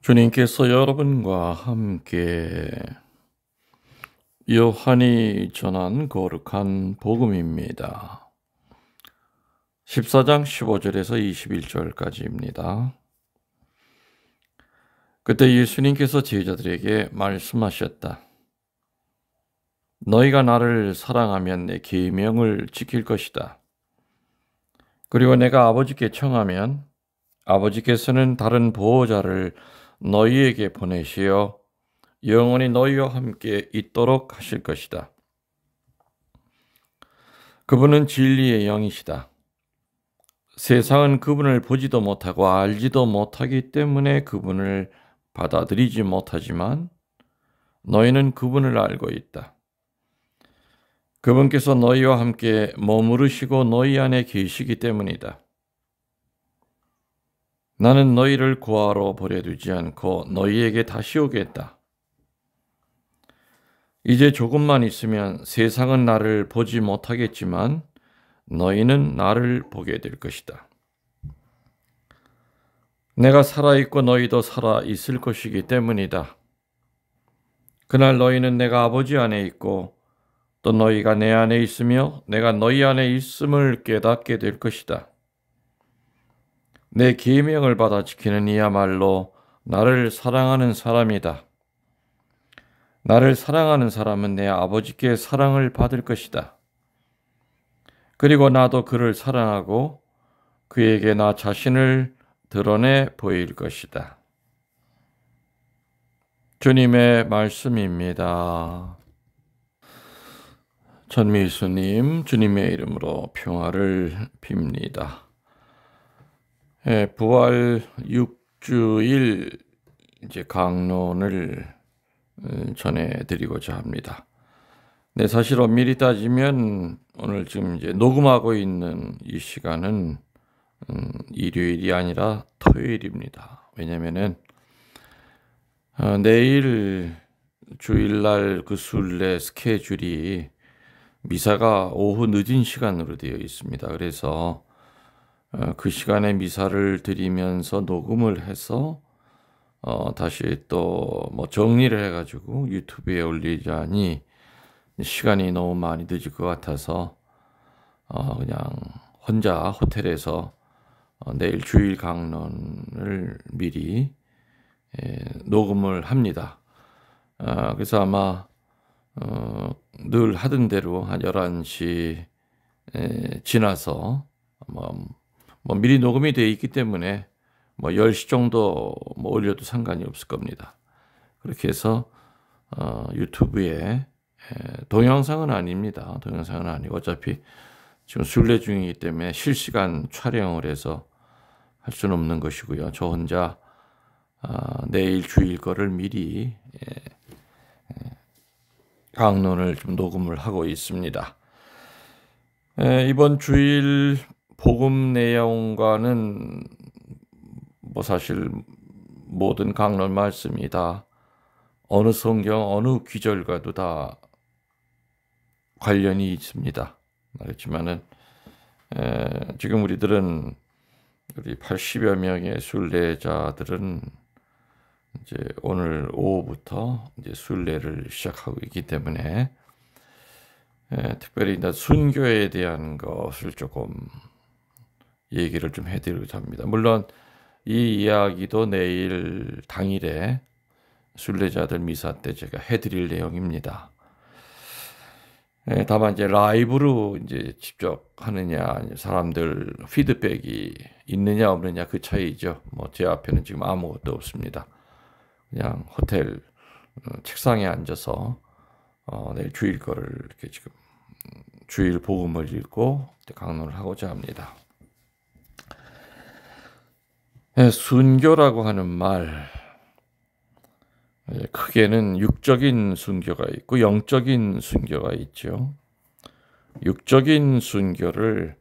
주님께서 여러분과 함께 요한이 전한 거룩한 복음입니다. 14장 15절에서 21절까지입니다. 그때 예수님께서 제자들에게 말씀하셨다. 너희가 나를 사랑하면 내 계명을 지킬 것이다. 그리고 내가 아버지께 청하면 아버지께서는 다른 보호자를 너희에게 보내시어 영원히 너희와 함께 있도록 하실 것이다. 그분은 진리의 영이시다. 세상은 그분을 보지도 못하고 알지도 못하기 때문에 그분을 받아들이지 못하지만 너희는 그분을 알고 있다. 그분께서 너희와 함께 머무르시고 너희 안에 계시기 때문이다. 나는 너희를 고아로 버려두지 않고 너희에게 다시 오겠다. 이제 조금만 있으면 세상은 나를 보지 못하겠지만 너희는 나를 보게 될 것이다. 내가 살아있고 너희도 살아있을 것이기 때문이다. 그날 너희는 내가 아버지 안에 있고 또 너희가 내 안에 있으며 내가 너희 안에 있음을 깨닫게 될 것이다. 내 계명을 받아 지키는 이야말로 나를 사랑하는 사람이다. 나를 사랑하는 사람은 내 아버지께 사랑을 받을 것이다. 그리고 나도 그를 사랑하고 그에게 나 자신을 드러내 보일 것이다. 주님의 말씀입니다. 전미수님, 주님의 이름으로 평화를 빕니다. 부활 6주일 이제 강론을 전해드리고자 합니다. 네, 사실 엄밀히 따지면 오늘 지금 이제 녹음하고 있는 이 시간은 일요일이 아니라 토요일입니다. 왜냐면은 내일 주일날 그 순례 스케줄이 미사가 오후 늦은 시간으로 되어 있습니다. 그래서 그 시간에 미사를 드리면서 녹음을 해서 다시 또 뭐 정리를 해가지고 유튜브에 올리자니 시간이 너무 많이 늦을 것 같아서 그냥 혼자 호텔에서 내일 주일 강론을 미리 녹음을 합니다. 그래서 아마 늘 하던 대로 한 11시 지나서 뭐 미리 녹음이 되어 있기 때문에 뭐 10시 정도 뭐 올려도 상관이 없을 겁니다. 그렇게 해서 유튜브에 동영상은 아닙니다. 동영상은 아니고 어차피 지금 순례 중이기 때문에 실시간 촬영을 해서 할 수는 없는 것이고요. 저 혼자 내일 주일 거를 미리 강론을 좀 녹음을 하고 있습니다. 이번 주일 복음 내용과는 뭐 사실 모든 강론 말씀이 다 어느 성경 어느 구절과도 다 관련이 있습니다. 그렇지만은 지금 우리 80여 명의 순례자들은 이제 오늘 오후부터 이제 순례를 시작하고 있기 때문에 특별히 순교에 대한 것을 조금 얘기를 좀 해드리고자 합니다. 물론 이 이야기도 내일 당일에 순례자들 미사 때 제가 해드릴 내용입니다. 다만 이제 라이브로 이제 직접 하느냐, 사람들 피드백이 있느냐 없느냐 그 차이죠. 뭐 제 앞에는 지금 아무것도 없습니다. 그냥 호텔 책상에 앉아서 내일 주일 거를 이렇게 지금 주일 복음을 읽고 강론을 하고자 합니다. 순교라고 하는 말, 크게는 육적인 순교가 있고 영적인 순교가 있죠. 육적인 순교를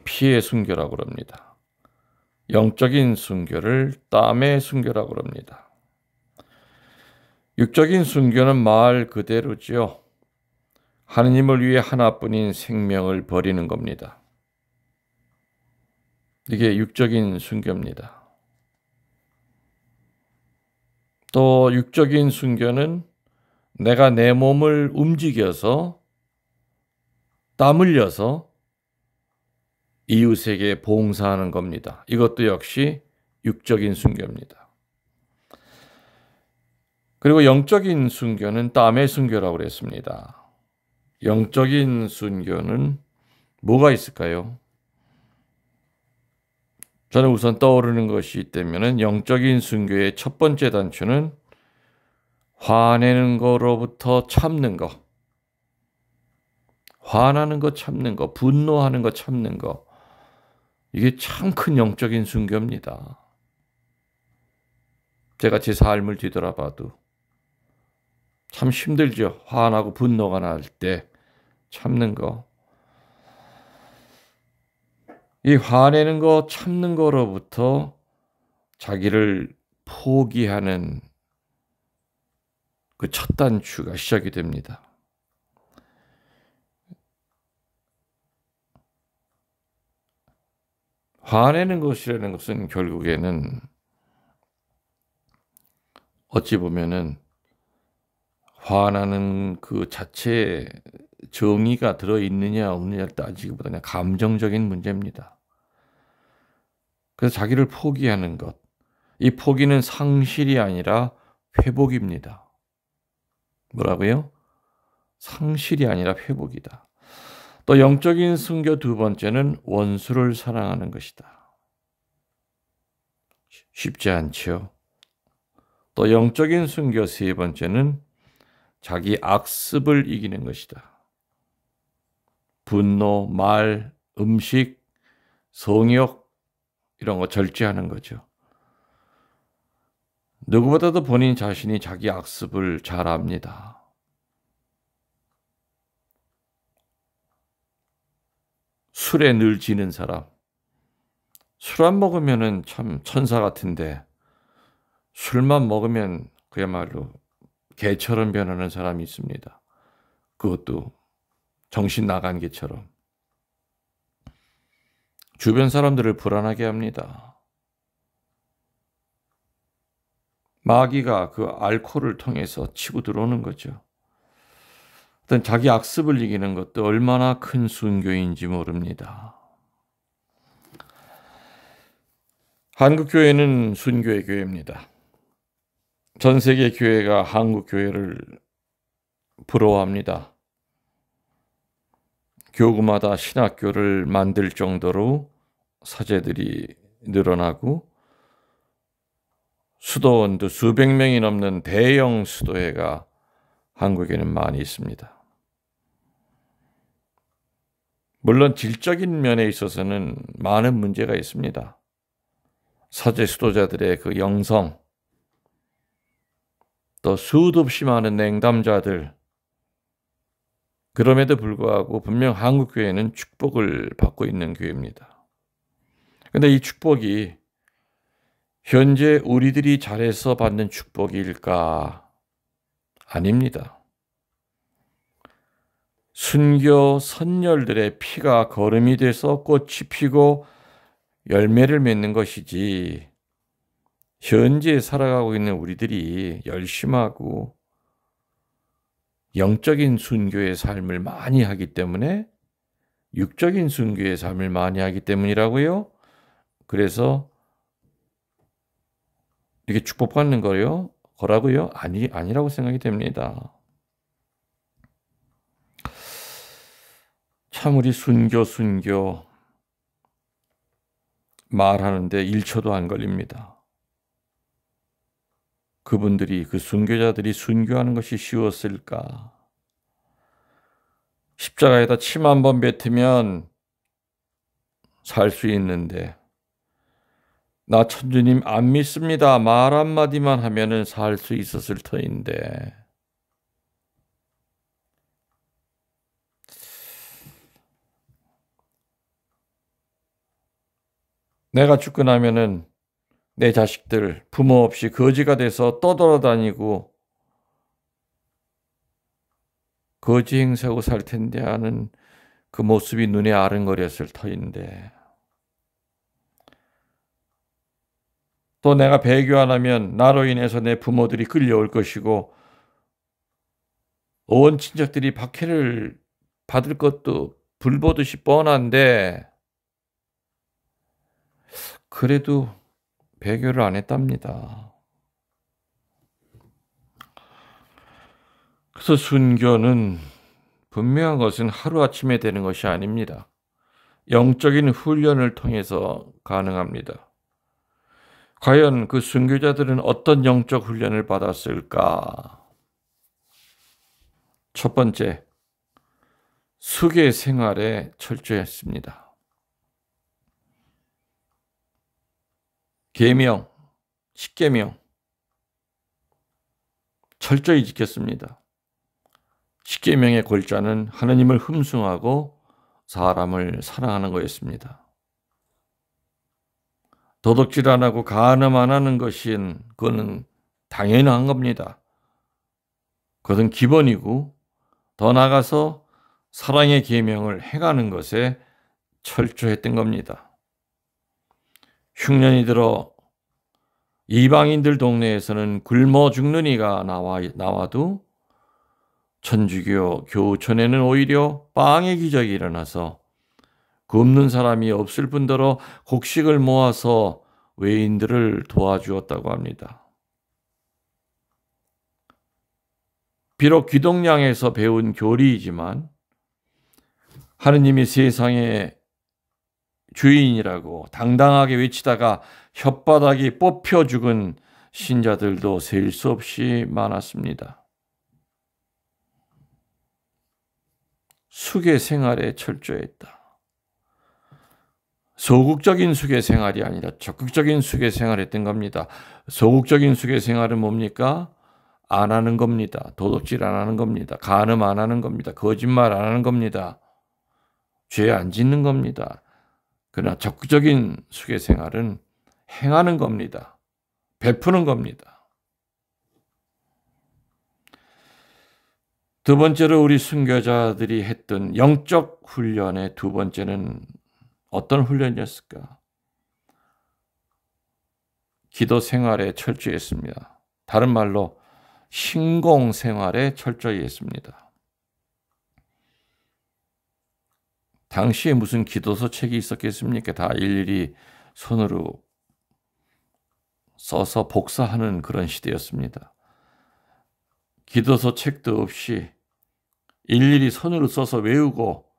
피의 순교라고 합니다. 영적인 순교를 땀의 순교라고 합니다. 육적인 순교는 말 그대로지요. 하느님을 위해 하나뿐인 생명을 버리는 겁니다. 이게 육적인 순교입니다. 또 육적인 순교는 내가 내 몸을 움직여서 땀 흘려서 이웃에게 봉사하는 겁니다. 이것도 역시 육적인 순교입니다. 그리고 영적인 순교는 땀의 순교라고 그랬습니다. 영적인 순교는 뭐가 있을까요? 저는 우선 떠오르는 것이 있다면 영적인 순교의 첫 번째 단추는 화내는 거로부터 참는 거. 화나는 거 참는 거, 분노하는 거 참는 거. 이게 참 큰 영적인 순교입니다. 제가 제 삶을 뒤돌아봐도 참 힘들죠. 화나고 분노가 날 때 참는 거. 이 화내는 거 참는 거로부터 자기를 포기하는 그 첫 단추가 시작이 됩니다. 화내는 것이라는 것은 결국에는 어찌 보면은 화나는 그 자체에 정의가 들어있느냐 없느냐를 따지기보다 그냥 감정적인 문제입니다. 그래서 자기를 포기하는 것. 이 포기는 상실이 아니라 회복입니다. 뭐라고요? 상실이 아니라 회복이다. 또 영적인 순교 두 번째는 원수를 사랑하는 것이다. 쉽지 않죠. 또 영적인 순교 세 번째는 자기 악습을 이기는 것이다. 분노, 말, 음식, 성욕 이런 거 절제하는 거죠. 누구보다도 본인 자신이 자기 악습을 잘 압니다. 술에 늘 지는 사람. 술 안 먹으면은 참 천사 같은데 술만 먹으면 그야말로 개처럼 변하는 사람이 있습니다. 그것도 정신 나간 개처럼. 주변 사람들을 불안하게 합니다. 마귀가 그 알코올을 통해서 치고 들어오는 거죠. 어떤 자기 악습을 이기는 것도 얼마나 큰 순교인지 모릅니다. 한국교회는 순교의 교회입니다. 전 세계 교회가 한국교회를 부러워합니다. 교구마다 신학교를 만들 정도로 사제들이 늘어나고 수도원도 수백 명이 넘는 대형 수도회가 한국에는 많이 있습니다. 물론 질적인 면에 있어서는 많은 문제가 있습니다. 사제 수도자들의 그 영성, 또 수도 없이 많은 냉담자들, 그럼에도 불구하고 분명 한국교회는 축복을 받고 있는 교회입니다. 그런데 이 축복이 현재 우리들이 잘해서 받는 축복일까? 아닙니다. 순교 선열들의 피가 거름이 돼서 꽃이 피고 열매를 맺는 것이지, 현재 살아가고 있는 우리들이 열심하고 영적인 순교의 삶을 많이 하기 때문에, 육적인 순교의 삶을 많이 하기 때문이라고요. 그래서 이게 축복받는 거라고요? 아니라고 생각이 됩니다. 참 우리 순교 말하는데 1초도 안 걸립니다. 그분들이, 그 순교자들이 순교하는 것이 쉬웠을까? 십자가에다 침 한 번 뱉으면 살 수 있는데, 나 천주님 안 믿습니다 말 한마디만 하면은 살 수 있었을 터인데, 내가 죽고 나면은 내 자식들 부모 없이 거지가 돼서 떠돌아다니고 거지 행세하고 살 텐데 하는 그 모습이 눈에 아른거렸을 터인데, 또 내가 배교 안 하면 나로 인해서 내 부모들이 끌려올 것이고 온 친척들이 박해를 받을 것도 불보듯이 뻔한데 그래도 배교를 안 했답니다. 그래서 순교는 분명한 것은 하루아침에 되는 것이 아닙니다. 영적인 훈련을 통해서 가능합니다. 과연 그 순교자들은 어떤 영적 훈련을 받았을까? 첫 번째, 수계 생활에 철저했습니다. 계명, 십계명 철저히 지켰습니다. 십계명의 골자는 하느님을 흠숭하고 사람을 사랑하는 거였습니다. 도덕질 안 하고 간음 안 하는 것은 그거는 당연한 겁니다. 그것은 기본이고 더 나아가서 사랑의 계명을 행하는 것에 철저했던 겁니다. 흉년이 들어 이방인들 동네에서는 굶어 죽는 이가 나와도 천주교 교촌에는 오히려 빵의 기적이 일어나서 굶는 사람이 없을 뿐더러 곡식을 모아서 외인들을 도와주었다고 합니다. 비록 귀동량에서 배운 교리이지만 하느님이 세상의 주인이라고 당당하게 외치다가 혓바닥이 뽑혀 죽은 신자들도 셀 수 없이 많았습니다. 수계 생활에 철저했다. 소극적인 수계 생활이 아니라 적극적인 수계 생활을 했던 겁니다. 소극적인 수계 생활은 뭡니까? 안 하는 겁니다. 도덕질 안 하는 겁니다. 간음 안 하는 겁니다. 거짓말 안 하는 겁니다. 죄 안 짓는 겁니다. 그러나 적극적인 수계 생활은 행하는 겁니다. 베푸는 겁니다. 두 번째로 우리 순교자들이 했던 영적 훈련의 두 번째는 어떤 훈련이었을까? 기도 생활에 철저했습니다. 다른 말로 신공 생활에 철저히 했습니다. 당시에 무슨 기도서 책이 있었겠습니까? 다 일일이 손으로 써서 복사하는 그런 시대였습니다. 기도서 책도 없이 일일이 손으로 써서 외우고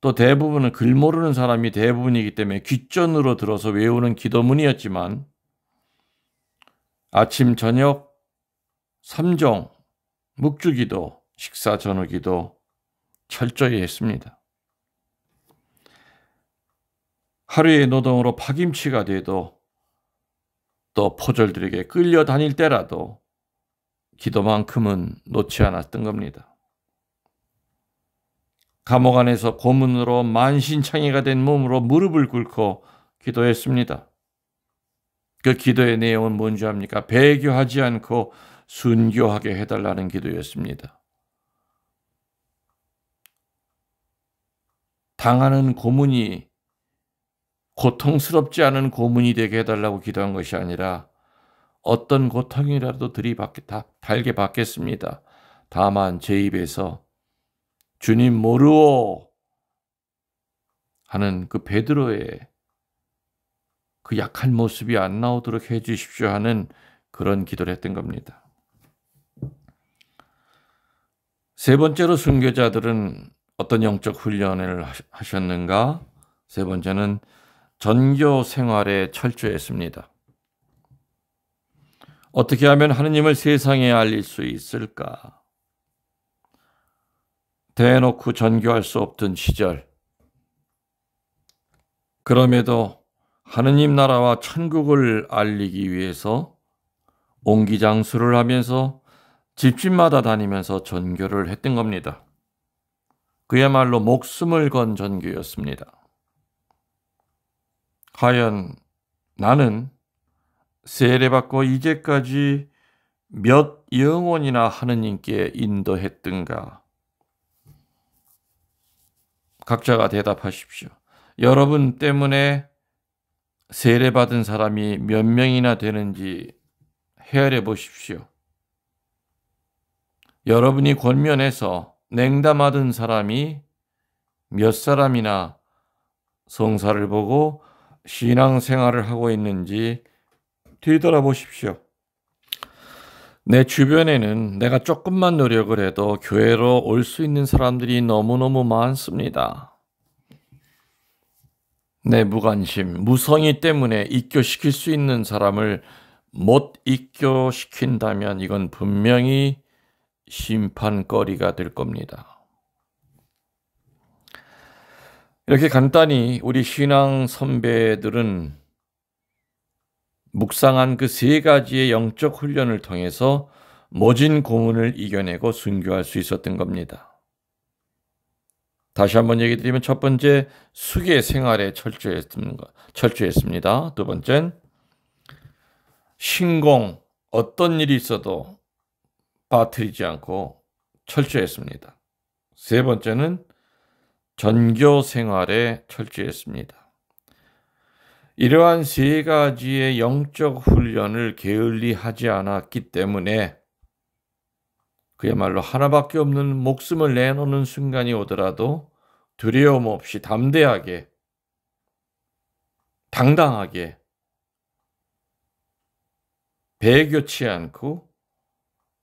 또 대부분은 글 모르는 사람이 대부분이기 때문에 귓전으로 들어서 외우는 기도문이었지만 아침, 저녁, 삼종, 묵주기도, 식사 전후기도 철저히 했습니다. 하루의 노동으로 파김치가 돼도 또 포졸들에게 끌려다닐 때라도 기도만큼은 놓지 않았던 겁니다. 감옥 안에서 고문으로 만신창이가 된 몸으로 무릎을 꿇고 기도했습니다. 그 기도의 내용은 뭔지 압니까? 배교하지 않고 순교하게 해달라는 기도였습니다. 당하는 고문이 고통스럽지 않은 고문이 되게 해달라고 기도한 것이 아니라 어떤 고통이라도 달게 받겠습니다. 다만 제 입에서 주님 모르오 하는 그 베드로의 그 약한 모습이 안 나오도록 해 주십시오 하는 그런 기도를 했던 겁니다. 세 번째로 순교자들은 어떤 영적 훈련을 하셨는가? 세 번째는 전교 생활에 철저했습니다. 어떻게 하면 하느님을 세상에 알릴 수 있을까? 대놓고 전교할 수 없던 시절. 그럼에도 하느님 나라와 천국을 알리기 위해서 옹기장수를 하면서 집집마다 다니면서 전교를 했던 겁니다. 그야말로 목숨을 건 전교였습니다. 과연 나는 세례받고 이제까지 몇 영혼이나 하느님께 인도했던가? 각자가 대답하십시오. 여러분 때문에 세례받은 사람이 몇 명이나 되는지 헤아려 보십시오. 여러분이 권면해서 냉담하던 사람이 몇 사람이나 성사를 보고 신앙생활을 하고 있는지 뒤돌아보십시오. 내 주변에는 내가 조금만 노력을 해도 교회로 올 수 있는 사람들이 너무너무 많습니다. 내 무관심, 무성의 때문에 입교시킬 수 있는 사람을 못 입교시킨다면 이건 분명히 심판거리가 될 겁니다. 이렇게 간단히 우리 신앙 선배들은 묵상한 그 세 가지의 영적 훈련을 통해서 모진 고문을 이겨내고 순교할 수 있었던 겁니다. 다시 한번 얘기 드리면 첫 번째, 수계 생활에 철저했습니다. 두 번째는 신공, 어떤 일이 있어도 빠뜨리지 않고 철저했습니다. 세 번째는 전교 생활에 철저했습니다. 이러한 세 가지의 영적 훈련을 게을리 하지 않았기 때문에 그야말로 하나밖에 없는 목숨을 내놓는 순간이 오더라도 두려움 없이 담대하게, 당당하게, 배교치 않고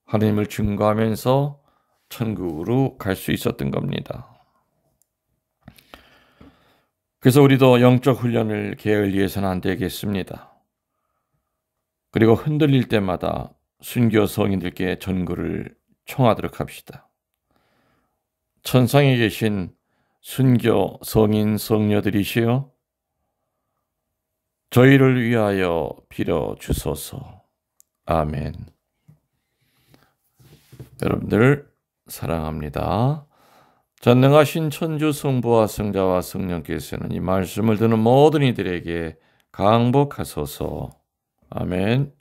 하나님을 증거하면서 천국으로 갈 수 있었던 겁니다. 그래서 우리도 영적 훈련을 게을리 해서는 안 되겠습니다. 그리고 흔들릴 때마다 순교 성인들께 전구를 청하도록 합시다. 천상에 계신 순교 성인 성녀들이시여 저희를 위하여 빌어주소서. 아멘. 여러분들 사랑합니다. 전능하신 천주 성부와 성자와 성령께서는 이 말씀을 듣는 모든 이들에게 강복하소서. 아멘.